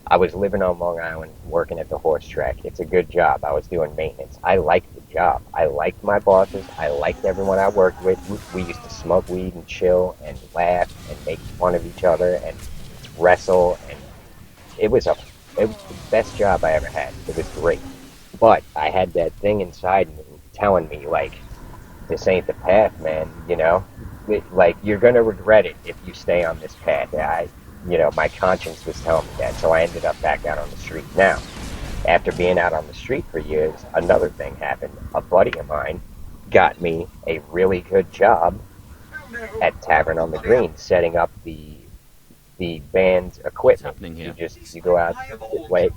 I was living on Long Island, working at the horse track. It's a good job. I was doing maintenance. I liked the job. I liked my bosses. I liked everyone I worked with. We used to smoke weed and chill and laugh and make fun of each other and wrestle. And it was a it was the best job I ever had. It was great. But I had that thing inside me telling me, like, this ain't the path, man, you know? Like, you're going to regret it if you stay on this path. My conscience was telling me that, so I ended up back out on the street. Now, after being out on the street for years, another thing happened. A buddy of mine got me a really good job at Tavern on the Green, setting up the band's equipment. You go out, play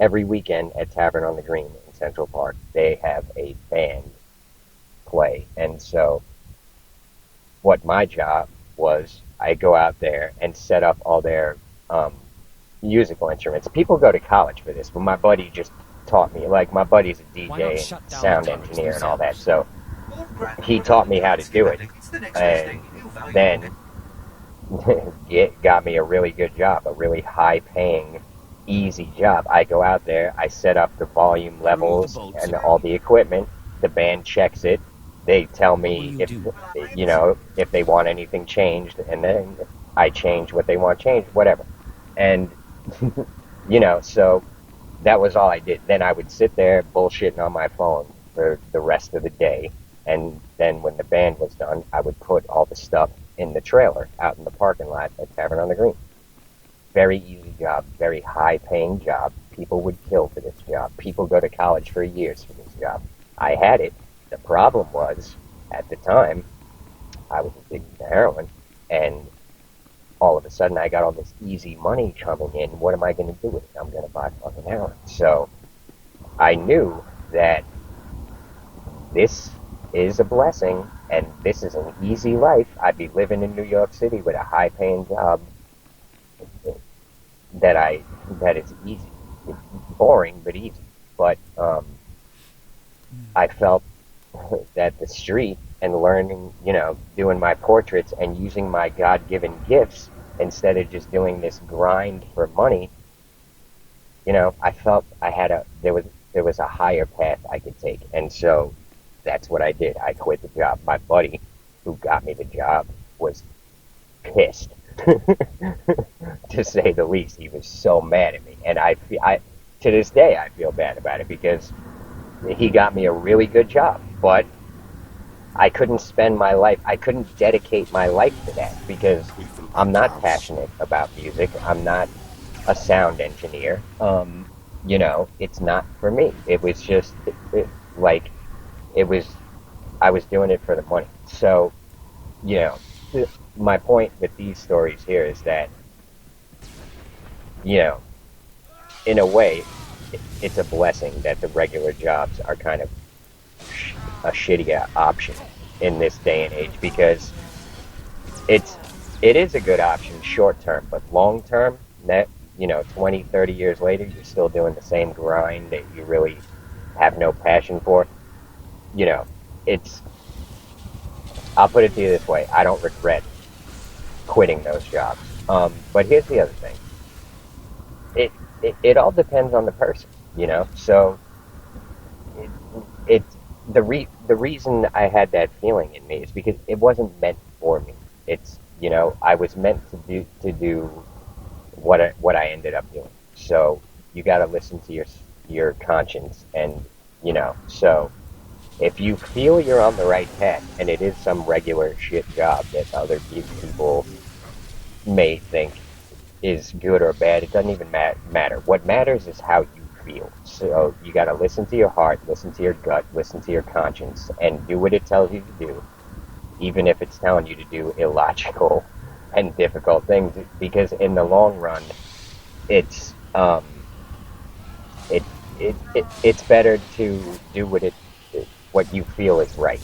every weekend at Tavern on the Green in Central Park. They have a band play, and so what my job was, I go out there and set up all their musical instruments. People go to college for this, but my buddy just taught me. Like, my buddy's a DJ and sound engineer and all that, so he taught me how to do it, and then it got me a really good job, a really high-paying, easy job. I go out there, I set up the volume levels and all the equipment. The band checks it. They tell me if they want anything changed, and then I change what they want changed, whatever. And so that was all I did. Then I would sit there bullshitting on my phone for the rest of the day, and then when the band was done, I would put all the stuff in the trailer out in the parking lot at Tavern on the Green. Very easy job, very high-paying job. People would kill for this job. People go to college for years for this job. I had it. The problem was, at the time, I was addicted to heroin, and all of a sudden I got all this easy money coming in. What am I going to do with it? I'm going to buy fucking heroin. So I knew that this is a blessing, and this is an easy life. I'd be living in New York City with a high-paying job that is easy. It's boring, but easy. But I felt that the street and learning, doing my portraits and using my God-given gifts instead of just doing this grind for money, I felt there was a higher path I could take. And so that's what I did. I quit the job. My buddy who got me the job was pissed, to say the least. He was so mad at me. And to this day, I feel bad about it because he got me a really good job, but I couldn't dedicate my life to that because I'm not passionate about music. I'm not a sound engineer. It's not for me. It was just I was doing it for the money. So, my point with these stories here is that, in a way, it's a blessing that the regular jobs are kind of a shitty option in this day and age, because it is a good option short term, but long term, that 20, 30 years later, you're still doing the same grind that you really have no passion for. I'll put it to you this way: I don't regret quitting those jobs. But here's the other thing: it all depends on the person, So the reason I had that feeling in me is because it wasn't meant for me. It's I was meant to do what I ended up doing. So you got to listen to your conscience, and so if you feel you're on the right path and it is some regular shit job that other people may think is good or bad, it doesn't even matter. What matters is how you feel. So you got to listen to your heart, listen to your gut, listen to your conscience, and do what it tells you to do, even if it's telling you to do illogical and difficult things, because in the long run, it's it's better to do what what you feel is right.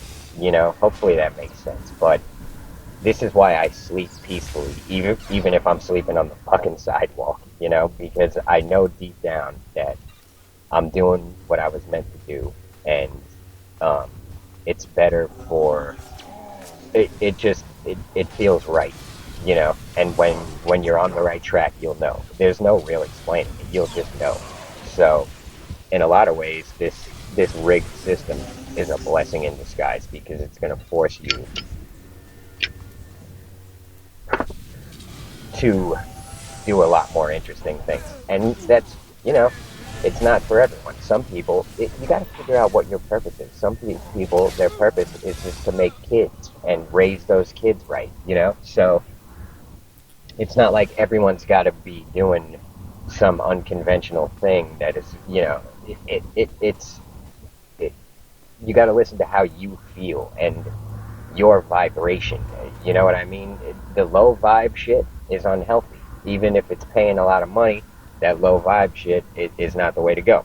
Hopefully that makes sense. But this is why I sleep peacefully, even if I'm sleeping on the fucking sidewalk, because I know deep down that I'm doing what I was meant to do, and um, it's better for it. It feels right, And when you're on the right track, you'll know. There's no real explaining it. You'll just know. So, in a lot of ways, this rigged system is a blessing in disguise because it's going to force you to do a lot more interesting things. And that's, it's not for everyone. Some people, you got to figure out what your purpose is. Some people, their purpose is just to make kids and raise those kids right, So it's not like everyone's got to be doing some unconventional thing that is, it, you got to listen to how you feel and your vibration. You know what I mean? The low vibe shit is unhealthy. Even if it's paying a lot of money, that low vibe shit is not the way to go.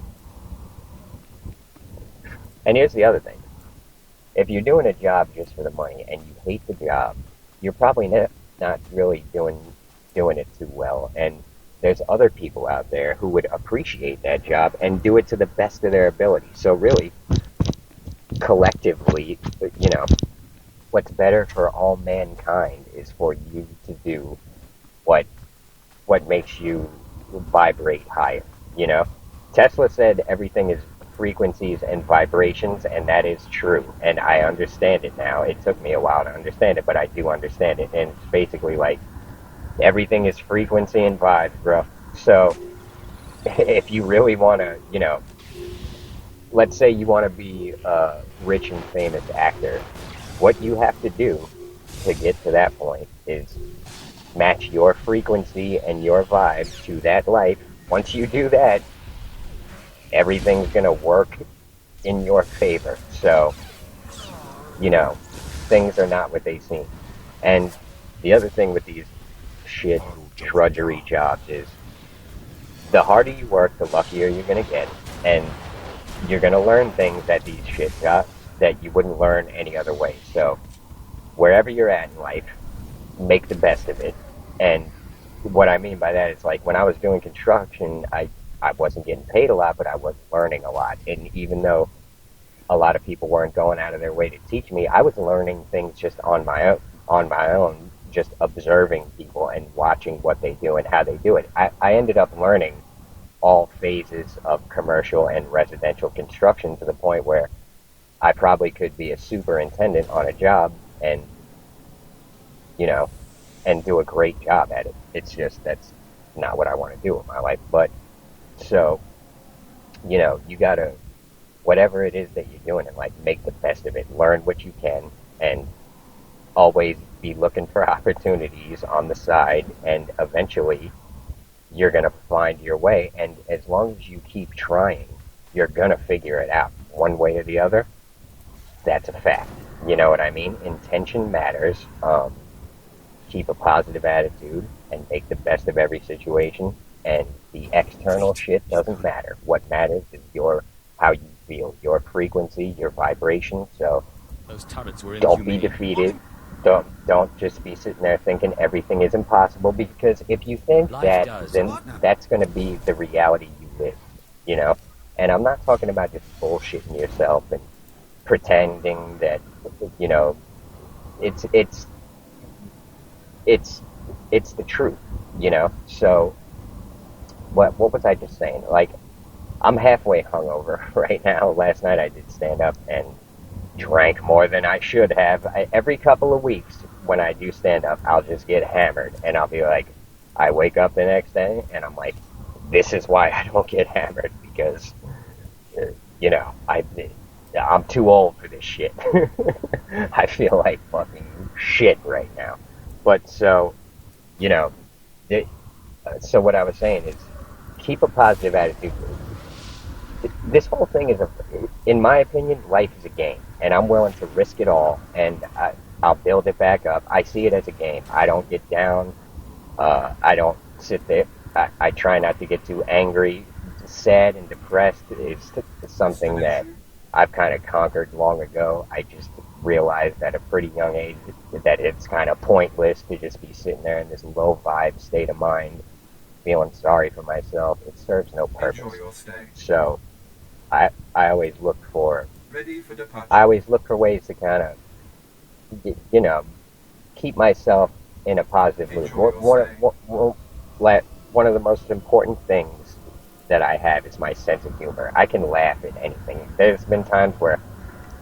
And here's the other thing. If you're doing a job just for the money and you hate the job, you're probably not really doing it too well. And there's other people out there who would appreciate that job and do it to the best of their ability. So really, collectively, what's better for all mankind is for you to do what makes you vibrate higher, Tesla said everything is frequencies and vibrations, and that is true. And I understand it now. It took me a while to understand it, but I do understand it. And it's basically like everything is frequency and vibes, bro. So if you really want to, let's say you want to be a rich and famous actor, what you have to do to get to that point is match your frequency and your vibe to that life. Once you do that, everything's going to work in your favor. So, things are not what they seem. And the other thing with these shit drudgery jobs is the harder you work, the luckier you're going to get. And you're going to learn things at these shit jobs that you wouldn't learn any other way. So, wherever you're at in life, make the best of it. And what I mean by that is, like, when I was doing construction, I wasn't getting paid a lot, but I was learning a lot. And even though a lot of people weren't going out of their way to teach me, I was learning things just on my own, just observing people and watching what they do and how they do it. I ended up learning all phases of commercial and residential construction to the point where I probably could be a superintendent on a job and, and do a great job at it. It's just that's not what I want to do in my life. But so, you gotta, whatever it is that you're doing in life, make the best of it. Learn what you can, and always be looking for opportunities on the side, and eventually you're gonna find your way. And as long as you keep trying, you're gonna figure it out one way or the other. That's a fact. You know what I mean? Intention matters. Keep a positive attitude and make the best of every situation. And the external shit doesn't matter. What matters is how you feel, your frequency, your vibration. So don't be defeated. Don't just be sitting there thinking everything is impossible, because if you think that, then that's going to be the reality you live, And I'm not talking about just bullshitting yourself and pretending that, it's the truth, So what was I just saying? Like, I'm halfway hungover right now. Last night I did stand up and drank more than I should have. Every couple of weeks when I do stand up, I'll just get hammered, and I'll be like, I wake up the next day and I'm like, this is why I don't get hammered, because I'm too old for this shit. I feel like fucking shit right now. But so what I was saying is, keep a positive attitude. This whole thing is, in my opinion, life is a game, and I'm willing to risk it all, and I'll build it back up. I see it as a game. I don't get down. I don't sit there. I try not to get too angry. Sad and depressed is something that I've kind of conquered long ago. I just realized at a pretty young age that it's kind of pointless to just be sitting there in this low vibe state of mind, feeling sorry for myself. It serves no purpose. Enjoy your stay. So I always look for Ready for departure. I always look for ways to kind of keep myself in a positive mood. One of the most important things that I have is my sense of humor. I can laugh at anything. There's been times where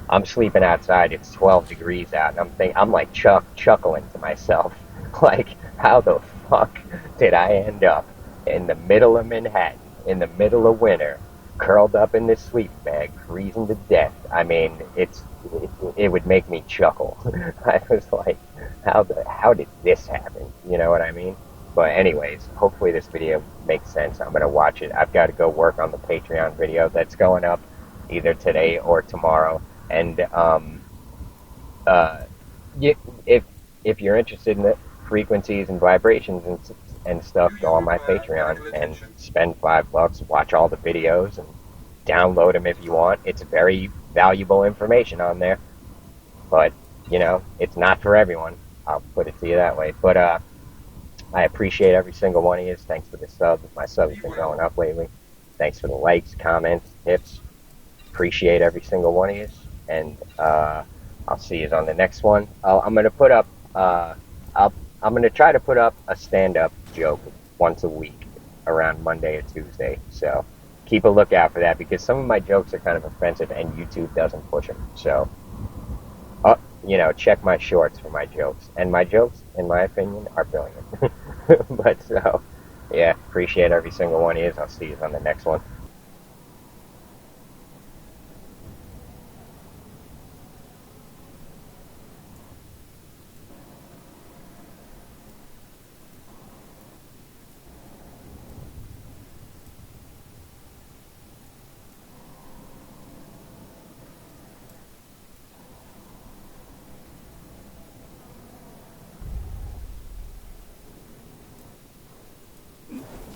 I'm sleeping outside, it's 12 degrees out, and I'm like chuckling to myself, like, how the fuck did I end up in the middle of Manhattan, in the middle of winter, curled up in this sleeping bag, freezing to death? I mean, it would make me chuckle. I was like, how did this happen? You know what I mean? But anyways, hopefully this video makes sense. I'm gonna watch it. I've got to go work on the Patreon video that's going up either today or tomorrow. And if you're interested in the frequencies and vibrations and stuff, go on my Patreon and spend $5, watch all the videos and download them if you want. It's very valuable information on there, but it's not for everyone. I'll put it to you that way. But I appreciate every single one of you. Thanks for the subs. My subs have been going up lately. Thanks for the likes, comments, tips. Appreciate every single one of you. And I'll see you on the next one. I'm gonna put up. I'm gonna try to put up a stand-up joke once a week around Monday or Tuesday. So keep a lookout for that, because some of my jokes are kind of offensive and YouTube doesn't push them. So check my shorts for my jokes. And my jokes, in my opinion, are brilliant. But so, yeah, appreciate every single one of you. I'll see you on the next one.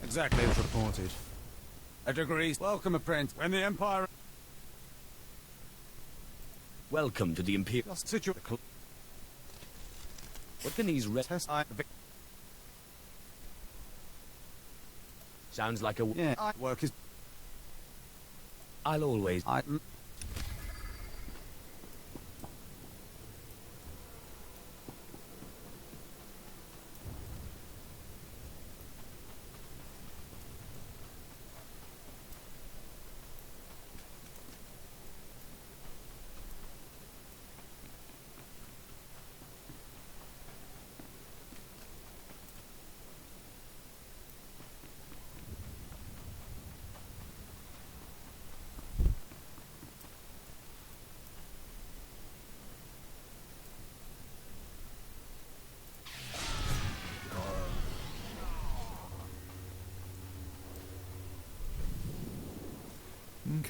Exactly as reported. A degree. Welcome, apprentice. When the Empire... Welcome to the Imperial situation. What can these tests? Sounds like a... Yeah, work is... I'll always...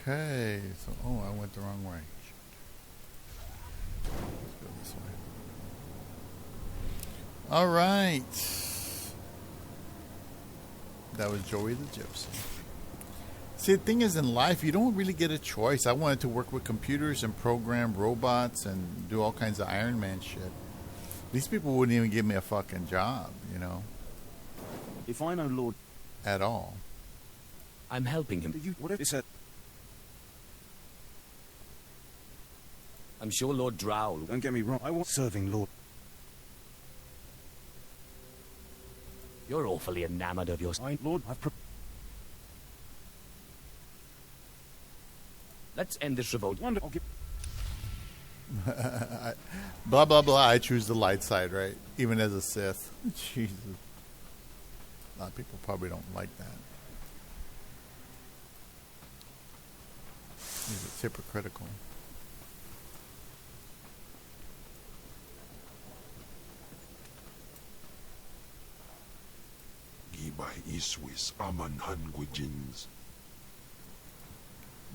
Okay, so I went the wrong way. Let's go this way. All right, that was Joey the Gypsy. See, the thing is, in life, you don't really get a choice. I wanted to work with computers and program robots and do all kinds of Iron Man shit. These people wouldn't even give me a fucking job, If I know Lord... at all. I'm helping him. Whatever he said... I'm sure Lord Drow... Don't get me wrong, I want serving Lord... You're awfully enamored of your... Lord, I've... Let's end this revolt. Wonder, I'll give... Blah, blah, blah. I choose the light side, right? Even as a Sith. Jesus. A lot of people probably don't like that. It's hypocritical. Gibay iswis aman hangujins. Is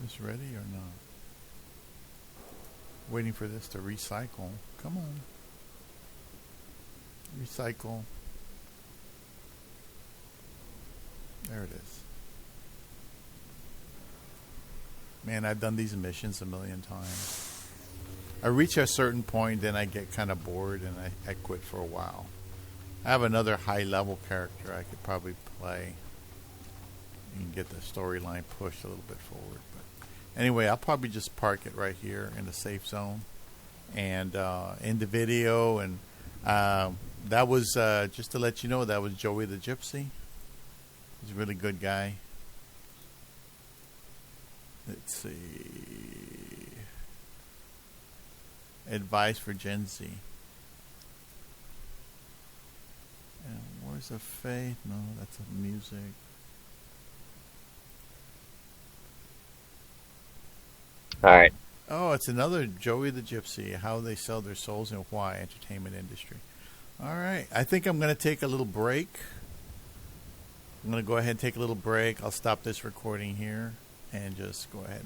this ready or not? Waiting for this to recycle. Come on. Recycle. There it is. Man, I've done these missions a million times. I reach a certain point, then I get kind of bored, and I quit for a while. I have another high-level character I could probably play and get the storyline pushed a little bit forward. But anyway, I'll probably just park it right here in the safe zone and end the video. And that was, just to let you know, that was Joey the Gypsy. He's a really good guy. Let's see. Advice for Gen Z. And where's the faith? No, that's a music. All right. Oh, it's another Joey the Gypsy. How they sell their souls and why. Entertainment industry. All right. I think I'm going to take a little break. I'm going to go ahead and take a little break. I'll stop this recording here and just go ahead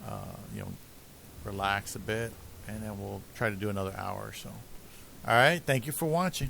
and, relax a bit. And then we'll try to do another hour or so. All right. Thank you for watching.